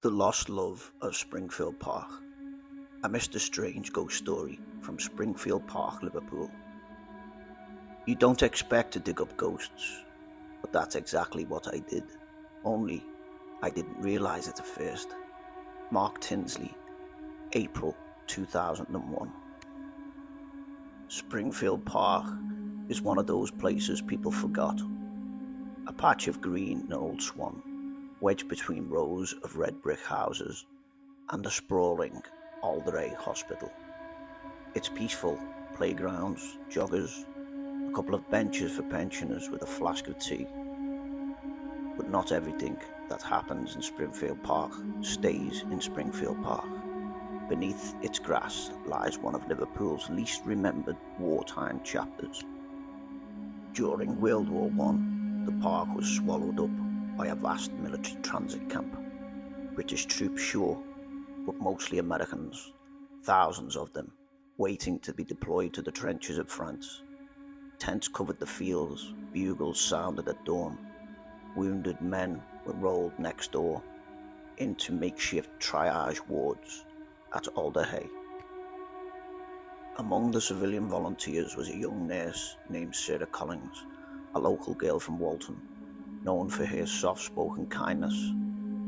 The Lost Love of Springfield Park, a Mr. Strange ghost story from Springfield Park, Liverpool. You don't expect to dig up ghosts, but that's exactly what I did, only I didn't realise it at first. Mark Tinsley, April 2001. Springfield Park is one of those places people forgot. A patch of green in Old Swan, wedged between rows of red brick houses and a sprawling Alderey hospital. It's peaceful, playgrounds, joggers, a couple of benches for pensioners with a flask of tea. But not everything that happens in Springfield Park stays in Springfield Park. Beneath its grass lies one of Liverpool's least remembered wartime chapters. During World War I, the park was swallowed up by a vast military transit camp. British troops sure, but mostly Americans, thousands of them, waiting to be deployed to the trenches of France. Tents covered the fields, bugles sounded at dawn. Wounded men were rolled next door into makeshift triage wards at Alderey. Among the civilian volunteers was a young nurse named Sarah Collins, a local girl from Walton, known for her soft-spoken kindness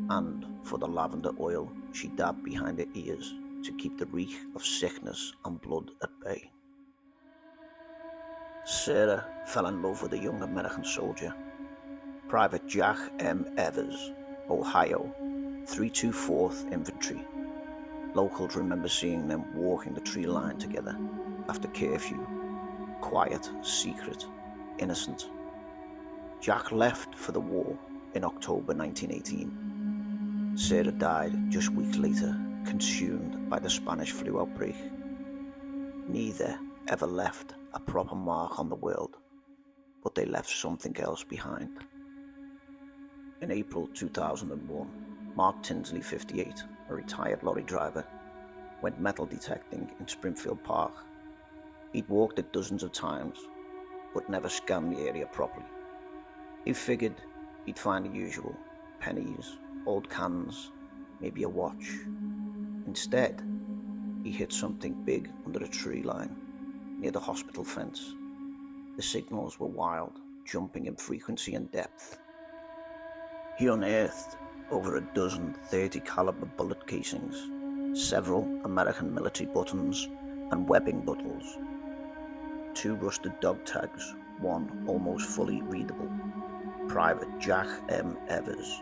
and for the lavender oil she dabbed behind her ears to keep the reek of sickness and blood at bay. Sarah fell in love with a young American soldier, Private Jack M. Evers, Ohio, 324th Infantry. Locals remember seeing them walking the tree line together after curfew, quiet, secret, innocent. Jack left for the war in October 1918. Sarah died just weeks later, consumed by the Spanish flu outbreak. Neither ever left a proper mark on the world, but they left something else behind. In April 2001, Mark Tinsley, 58, a retired lorry driver, went metal detecting in Springfield Park. He'd walked it dozens of times, but never scanned the area properly. He figured he'd find the usual: pennies, old cans, maybe a watch. Instead, he hit something big under a tree line near the hospital fence. The signals were wild, jumping in frequency and depth. He unearthed over a dozen .30 caliber bullet casings, several American military buttons and webbing buckles, 2 rusted dog tags, one almost fully readable: Private Jack M. Evers,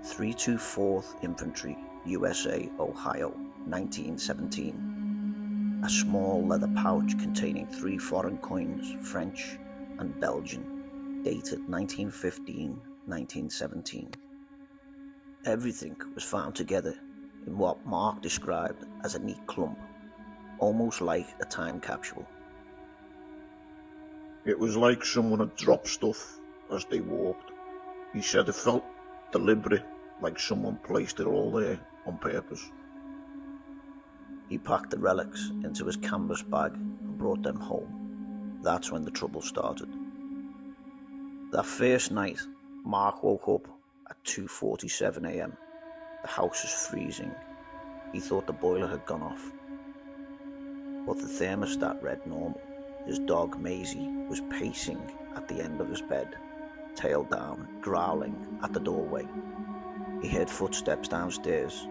324th Infantry, USA, Ohio, 1917. A small leather pouch containing 3 foreign coins, French and Belgian, dated 1915-1917. Everything was found together in what Mark described as a neat clump, almost like a time capsule. It was like someone had dropped stuff as they walked. He said it felt deliberate, like someone placed it all there on purpose. He packed the relics into his canvas bag and brought them home. That's when the trouble started. That first night, Mark woke up at 2:47 a.m. The house was freezing. He thought the boiler had gone off, but the thermostat read normal. His dog Maisie was pacing at the end of his bed, tail down, growling at the doorway. He heard footsteps downstairs.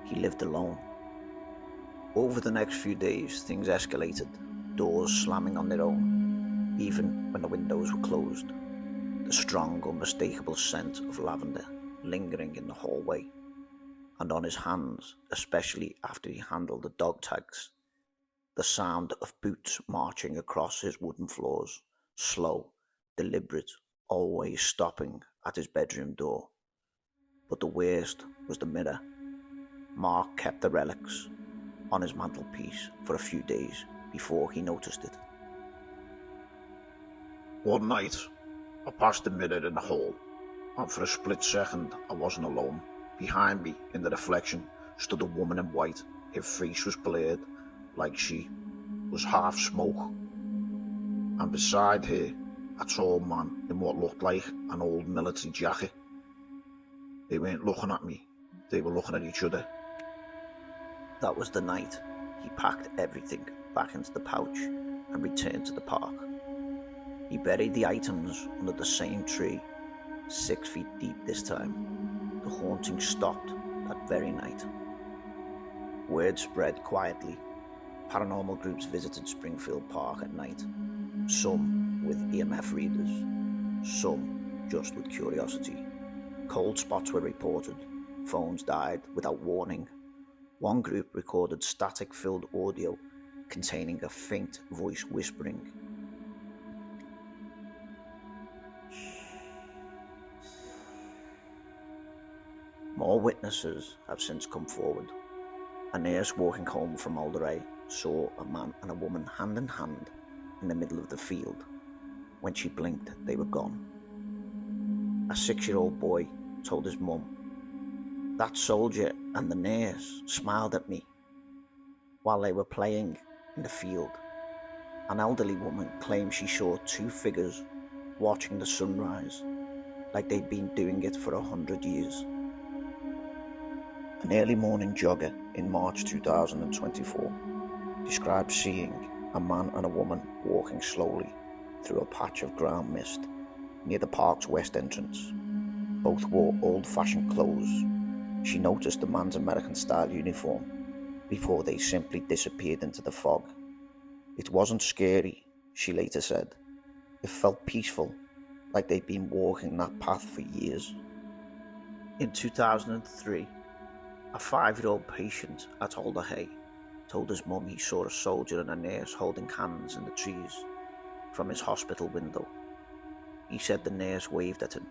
He lived alone. Over the next few days, things escalated, doors slamming on their own, even when the windows were closed. The strong, unmistakable scent of lavender lingering in the hallway, and on his hands, especially after he handled the dog tags. The sound of boots marching across his wooden floors, slow, deliberate, always stopping at his bedroom door. But the worst was the mirror. Mark kept the relics on his mantelpiece for a few days before he noticed it. One night, I passed the mirror in the hall, and for a split second I wasn't alone. Behind me, in the reflection, stood a woman in white. Her face was blurred, like she was half smoke, and beside her, a tall man in what looked like an old military jacket. They weren't looking at me, They were looking at each other. That was the night he packed everything back into the pouch and returned to the park. He buried the items under the same tree, 6 feet deep this time. The haunting stopped that very night. Word spread quietly. Paranormal groups visited Springfield Park at night, some with EMF readers, some just with curiosity. Cold spots were reported, phones died without warning. One group recorded static-filled audio containing a faint voice whispering. More witnesses have since come forward. A nurse walking home from Alderey saw a man and a woman hand in hand in the middle of the field. When she blinked, they were gone. A 6-year-old boy told his mum, "That soldier and the nurse smiled at me while they were playing in the field." An elderly woman claimed she saw 2 figures watching the sunrise, like they'd been doing it for 100 years. An early morning jogger in March 2024 described seeing a man and a woman walking slowly through a patch of ground mist near the park's west entrance. Both wore old-fashioned clothes. She noticed the man's American-style uniform before they simply disappeared into the fog. It wasn't scary, she later said. It felt peaceful, like they'd been walking that path for years. In 2003, a 5-year-old patient at Alderey told his mum he saw a soldier and a nurse holding hands in the trees from his hospital window. He said the nurse waved at him,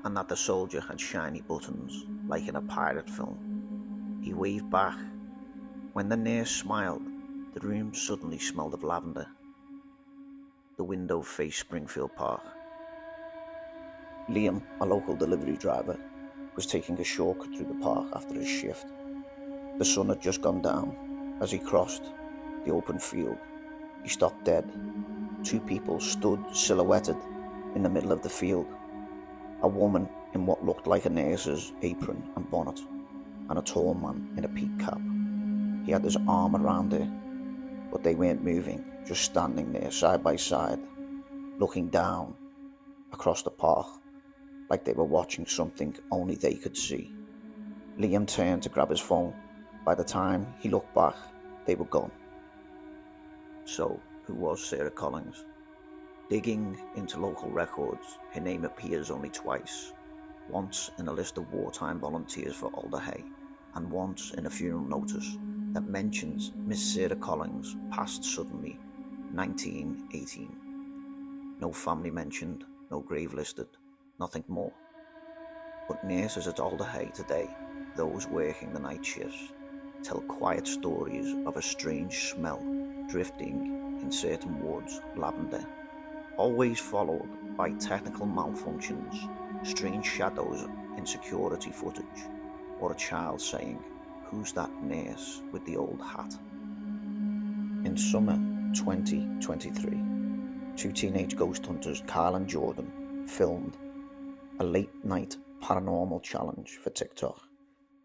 and that the soldier had shiny buttons, like in a pirate film. He waved back. When the nurse smiled, the room suddenly smelled of lavender. The window faced Springfield Park. Liam, a local delivery driver, was taking a shortcut through the park after his shift. The sun had just gone down. As he crossed the open field, he stopped dead. 2 people stood silhouetted in the middle of the field. A woman in what looked like a nurse's apron and bonnet, and a tall man in a peaked cap. He had his arm around her, but they weren't moving, just standing there side by side, looking down across the park like they were watching something only they could see. Liam turned to grab his phone. By the time he looked back, they were gone. So, who was Sarah Collins? Digging into local records, her name appears only twice. Once in a list of wartime volunteers for Alderey, and once in a funeral notice that mentions Miss Sarah Collins passed suddenly, 1918. No family mentioned, no grave listed, nothing more. But nurses at Alderey today, those working the night shifts, tell quiet stories of a strange smell drifting in certain wards, lavender, always followed by technical malfunctions, strange shadows in security footage, or a child saying, "Who's that nurse with the old hat?" In summer 2023, 2 teenage ghost hunters, Kyle and Jordan, filmed a late-night paranormal challenge for TikTok.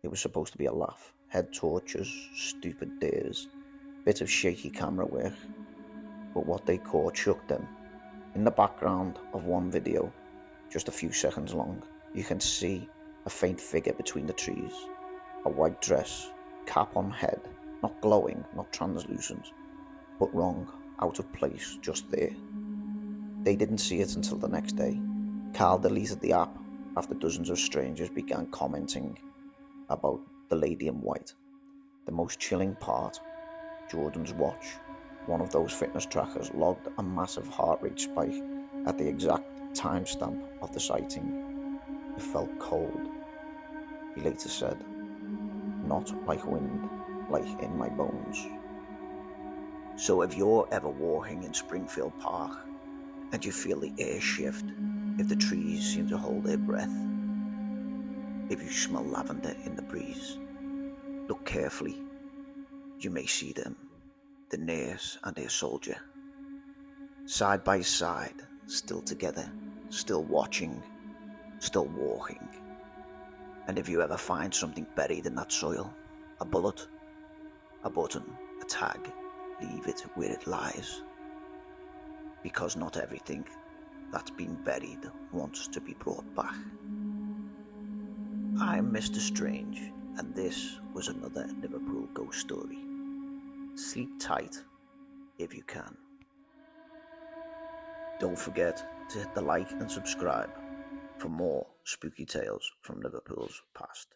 It was supposed to be a laugh, head tortures, stupid dares, bit of shaky camera work, but what they caught shook them. In the background of one video, just a few seconds long, you can see a faint figure between the trees, a white dress, cap on head, not glowing, not translucent, but wrong, out of place, just there. They didn't see it until the next day. Carl deleted the app after dozens of strangers began commenting about the lady in white. The most chilling part, Jordan's watch, one of those fitness trackers, logged a massive heart rate spike at the exact timestamp of the sighting. It felt cold, he later said, not like wind, like in my bones. So if you're ever walking in Springfield Park and you feel the air shift, if the trees seem to hold their breath, if you smell lavender in the breeze, look carefully. You may see them, the nurse and her soldier, side by side, still together, still watching, still walking. And if you ever find something buried in that soil, a bullet, a button, a tag, leave it where it lies. Because not everything that's been buried wants to be brought back. I'm Mr. Strange, and this was another Liverpool ghost story. Sleep tight if you can. Don't forget to hit the like and subscribe for more spooky tales from Liverpool's past.